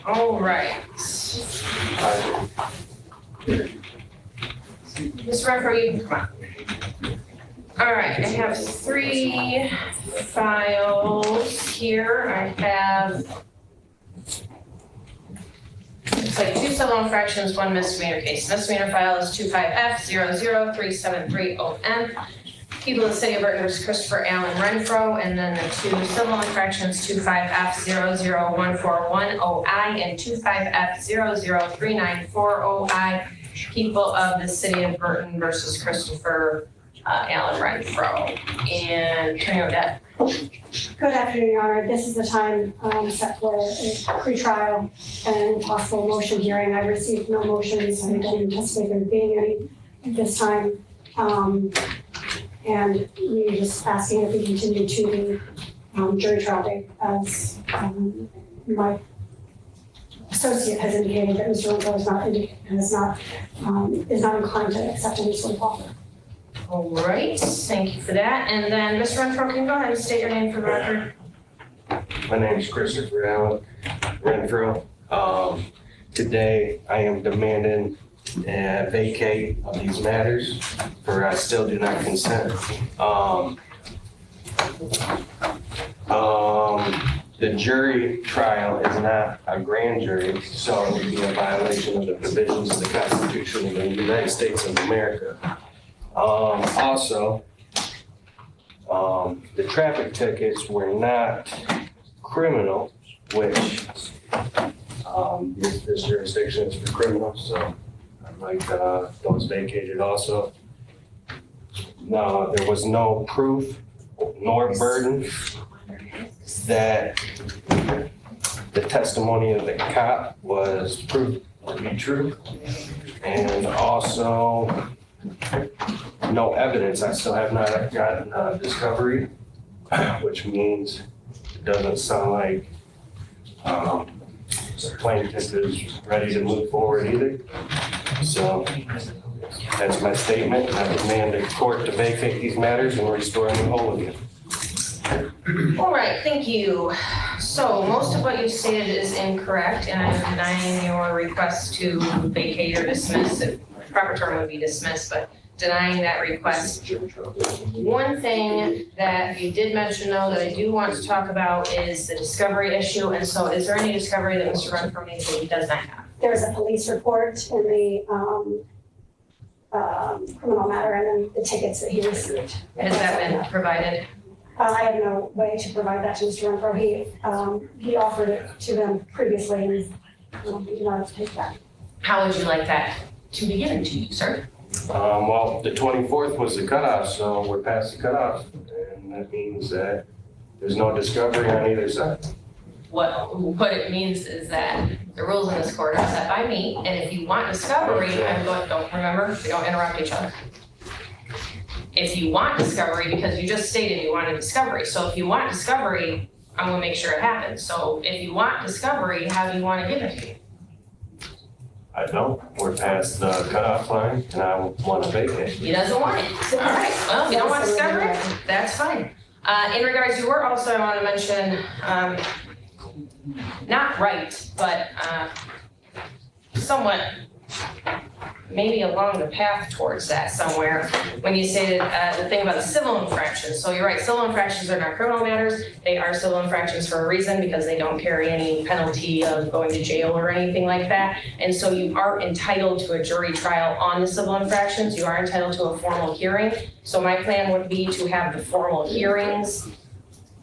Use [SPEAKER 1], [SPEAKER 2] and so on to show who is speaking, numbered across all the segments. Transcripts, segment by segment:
[SPEAKER 1] All right. Ms. Renfro, you can come on. All right, I have 3 files here. I have, looks like 2 civil infractions, 1 misdemeanor case. Misdemeanor file is 25F00373OM. People of the City of Burton versus Christopher Allen Renfro, and then the 2 civil infractions, 25F00141OI and 25F00394OI. People of the City of Burton versus Christopher Allen Renfro. And Attorney Odette.
[SPEAKER 2] Good afternoon, Your Honor. This is the time set for a pre-trial and possible motion hearing. I received no motions. I don't anticipate there being any at this time. And we're just asking if we continue to the jury trial date, as my associate has indicated that Mr. Renfro is not inclined to accept any sort of offer.
[SPEAKER 1] All right, thank you for that. And then Mr. Renfro, can you go ahead and state your name for the record?
[SPEAKER 3] My name is Christopher Allen Renfro. Today I am demanding a vacate of these matters for I still do not consent. The jury trial is not a grand jury, so it would be a violation of the provisions of the Constitution of the United States of America. Also, the traffic tickets were not criminal, which this jurisdiction is for criminals, so I'd like those vacated also. No, there was no proof nor burden that the testimony of the cop was proved to be true, and also no evidence. I still have not gotten discovery, which means it doesn't sound like the plaintiff is ready to move forward either. So that's my statement. I demand the court to vacate these matters and restore a new whole again.
[SPEAKER 1] All right, thank you. So most of what you stated is incorrect, and I'm denying your request to vacate or dismiss. The proper term would be dismiss, but denying that request. One thing that you did mention, though, that I do want to talk about is the discovery issue. And so is there any discovery that Mr. Renfro made that he does not have?
[SPEAKER 2] There's a police report in the criminal matter and then the tickets that he received.
[SPEAKER 1] Has that been provided?
[SPEAKER 2] I have no way to provide that to Mr. Renfro. He offered it to them previously and we do not have to take that.
[SPEAKER 1] How would you like that to be given to you, sir?
[SPEAKER 3] Well, the 24th was the cutoff, so we're past the cutoff, and that means that there's no discovery on either side.
[SPEAKER 1] What it means is that the rules in this court are set by me, and if you want discovery, don't remember, we don't interrupt each other. If you want discovery, because you just stated you wanted discovery, so if you want discovery, I'm gonna make sure it happens. So if you want discovery, how do you want to give it to me?
[SPEAKER 3] I don't. We're past the cutoff line, and I want to vacate.
[SPEAKER 1] He doesn't want it. All right, well, if you don't want discovery, that's fine. In regards to work, also I want to mention, not right, but somewhat maybe along the path towards that somewhere, when you stated the thing about the civil infractions. So you're right, civil infractions are not criminal matters. They are civil infractions for a reason because they don't carry any penalty of going to jail or anything like that. And so you aren't entitled to a jury trial on the civil infractions. You are entitled to a formal hearing. So my plan would be to have the formal hearings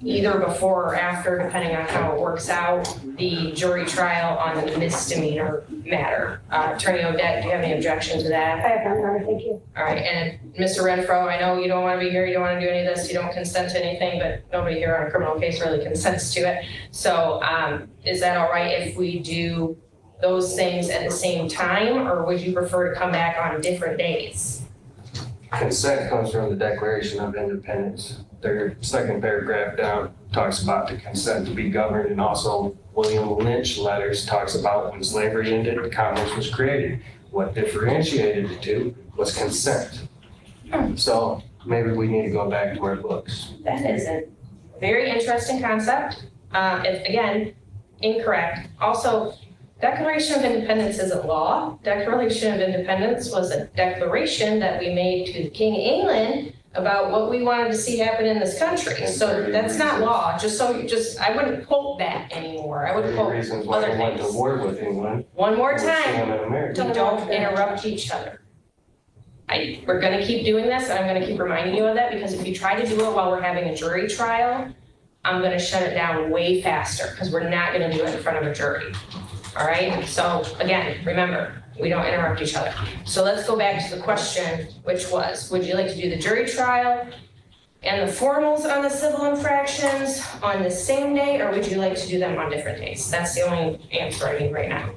[SPEAKER 1] either before or after, depending on how it works out, the jury trial on the misdemeanor matter. Attorney Odette, do you have any objection to that?
[SPEAKER 2] I have none, Your Honor. Thank you.
[SPEAKER 1] All right, and Mr. Renfro, I know you don't want to be here, you don't want to do any of this, you don't consent to anything, but nobody here on a criminal case really consents to it. So is that all right if we do those things at the same time, or would you prefer to come back on different days?
[SPEAKER 3] Consent comes from the Declaration of Independence. Their second paragraph down talks about the consent to be governed, and also William Lynch letters talks about when slavery ended, commerce was created. What differentiated the two was consent. So maybe we need to go back to our books.
[SPEAKER 1] That is a very interesting concept. Again, incorrect. Also, Declaration of Independence isn't law. Declaration of Independence was a declaration that we made to King of England about what we wanted to see happen in this country. So that's not law, I wouldn't quote that anymore. I would quote
[SPEAKER 3] Reasons why
[SPEAKER 1] other
[SPEAKER 3] we went to
[SPEAKER 1] things.
[SPEAKER 3] war with England.
[SPEAKER 1] One more
[SPEAKER 3] was
[SPEAKER 1] time,
[SPEAKER 3] Sam in America.
[SPEAKER 1] we don't interrupt each other. We're gonna keep doing this, and I'm gonna keep reminding you of that, because if you try to do it while we're having a jury trial, I'm gonna shut it down way faster, because we're not gonna do it in front of a jury. All right, so again, remember, we don't interrupt each other. So let's go back to the question, which was, would you like to do the jury trial and the formals on the civil infractions on the same day, or would you like to do them on different days? That's the only answer I need right now.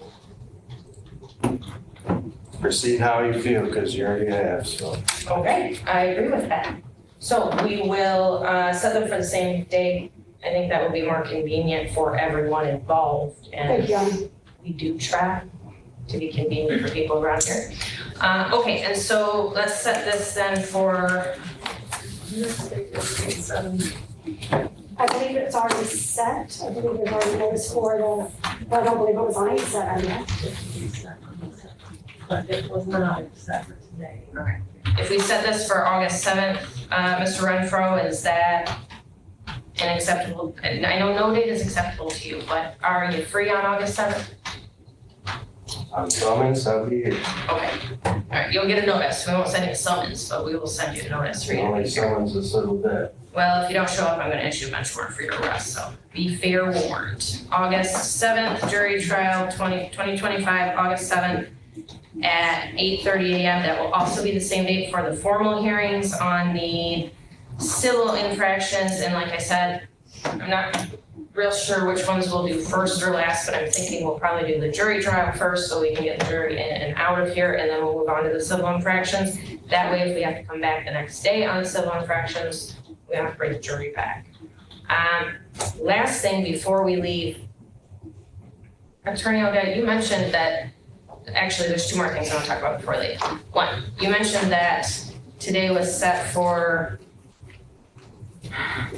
[SPEAKER 3] Proceed how you feel, because you already have, so.
[SPEAKER 1] Okay, I agree with that. So we will set them for the same day. I think that will be more convenient for everyone involved, and
[SPEAKER 2] Thank you.
[SPEAKER 1] we do try to be convenient for people around here. Okay, and so let's set this then for,
[SPEAKER 2] I believe it's already set. I believe there's already notice for the, but I don't believe it was on set yet.
[SPEAKER 4] But it was not set for today.
[SPEAKER 1] if we set this for August 7th, Mr. Renfro, is that an acceptable, and I know no date is acceptable to you, but are you free on August 7th?
[SPEAKER 3] I'm summons, I'll be here.
[SPEAKER 1] Okay, all right, you'll get a notice. We won't send you a summons, but we will send you a notice for you.
[SPEAKER 3] Only summons a little bit.
[SPEAKER 1] Well, if you don't show up, I'm gonna issue a bench warrant for your arrest, so be fair warned. August 7th, jury trial, 2025, August 7th at 8:30 a.m. That will also be the same date for the formal hearings on the civil infractions. And like I said, I'm not real sure which ones we'll do first or last, but I'm thinking we'll probably do the jury trial first so we can get the jury in and out of here, and then we'll move on to the civil infractions. That way, if we have to come back the next day on the civil infractions, we don't have to bring the jury back. Last thing before we leave, Attorney Odette, you mentioned that, actually, there's two more things I want to talk about before we leave. One, you mentioned that today was set for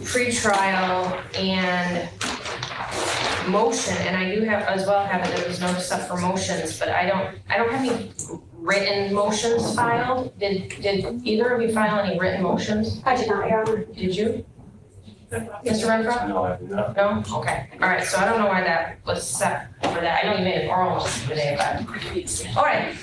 [SPEAKER 1] pre-trial and motion, and I do have as well have it, there was no stuff for motions, but I don't have any written motions filed. Did either of you file any written motions?
[SPEAKER 2] I did not, Your Honor.
[SPEAKER 1] Did you, Mr. Renfro?
[SPEAKER 3] No, I do not.
[SPEAKER 1] No? Okay, all right, so I don't know why that was set for that. I know you made an oral motion today, but, all right.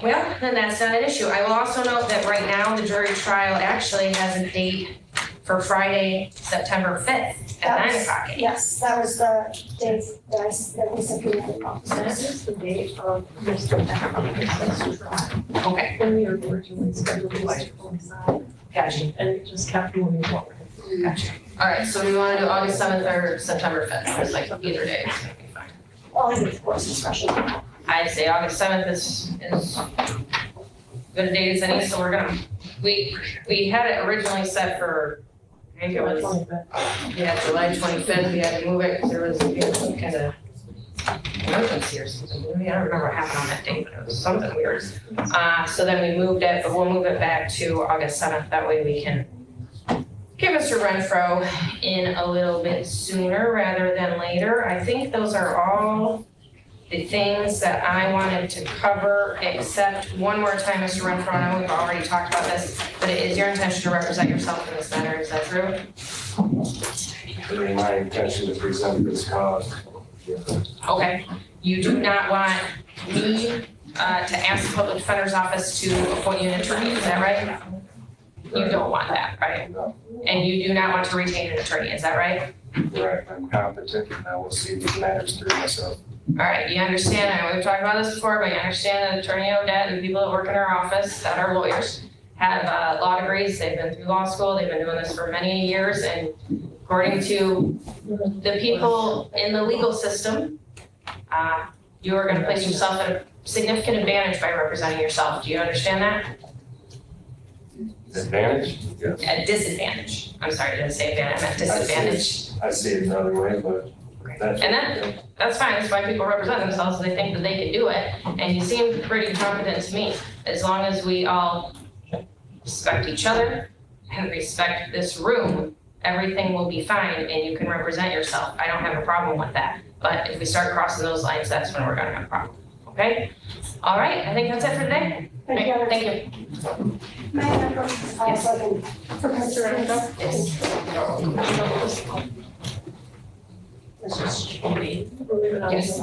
[SPEAKER 1] Well, then that's not an issue. I will also note that right now, the jury trial actually has a date for Friday, September 5th at 9 o'clock.
[SPEAKER 2] Yes, that was the date that we said we had.
[SPEAKER 4] That is the date of Mr. Becker's trial.
[SPEAKER 1] Okay,
[SPEAKER 4] When we originally scheduled it to coincide,
[SPEAKER 1] gotcha,
[SPEAKER 4] and it just kept moving forward.
[SPEAKER 1] gotcha. All right, so we want to do August 7th or September 5th? It's like either day is gonna be fine.
[SPEAKER 2] Well, I think of course discretion.
[SPEAKER 1] I'd say August 7th is good a date as any, so we're gonna, we had it originally set for, I think it was, yeah, July 25th. We had to move it because there was some kind of emergency or something. I don't remember what happened on that date, but it was something weird. So then we moved it, but we'll move it back to August 7th. That way we can get Mr. Renfro in a little bit sooner rather than later. I think those are all the things that I wanted to cover, except one more time, Mr. Renfro, I know we've already talked about this, but it is your intention to represent yourself in this matter, is that true?
[SPEAKER 3] It ain't my intention to present this cause.
[SPEAKER 1] Okay. You do not want me to ask the public defender's office to appoint you an attorney, is that right? You don't want that, right?
[SPEAKER 3] No,
[SPEAKER 1] And you do not want to retain an attorney, is that right?
[SPEAKER 3] correct, I'm competent, and I will see these matters through myself.
[SPEAKER 1] All right, you understand, I know we've talked about this before, but you understand that Attorney Odette and people that work in our office that are lawyers have law degrees, they've been through law school, they've been doing this for many years, and according to the people in the legal system, you are gonna place yourself at a significant advantage by representing yourself. Do you understand that?
[SPEAKER 3] Advantage? Yes.
[SPEAKER 1] At disadvantage. I'm sorry, I didn't say advantage, I meant disadvantage.
[SPEAKER 3] I see it another way, but that's.
[SPEAKER 1] And that's fine, that's why people represent themselves, they think that they can do it, and you seem pretty competent to me. As long as we all respect each other and respect this room, everything will be fine and you can represent yourself. I don't have a problem with that. But if we start crossing those lines, that's when we're gonna have a problem, okay? All right, I think that's it for today.
[SPEAKER 2] Thank you.
[SPEAKER 1] Thank you.
[SPEAKER 2] May I have a second? For Mr.
[SPEAKER 1] Yes. Yes.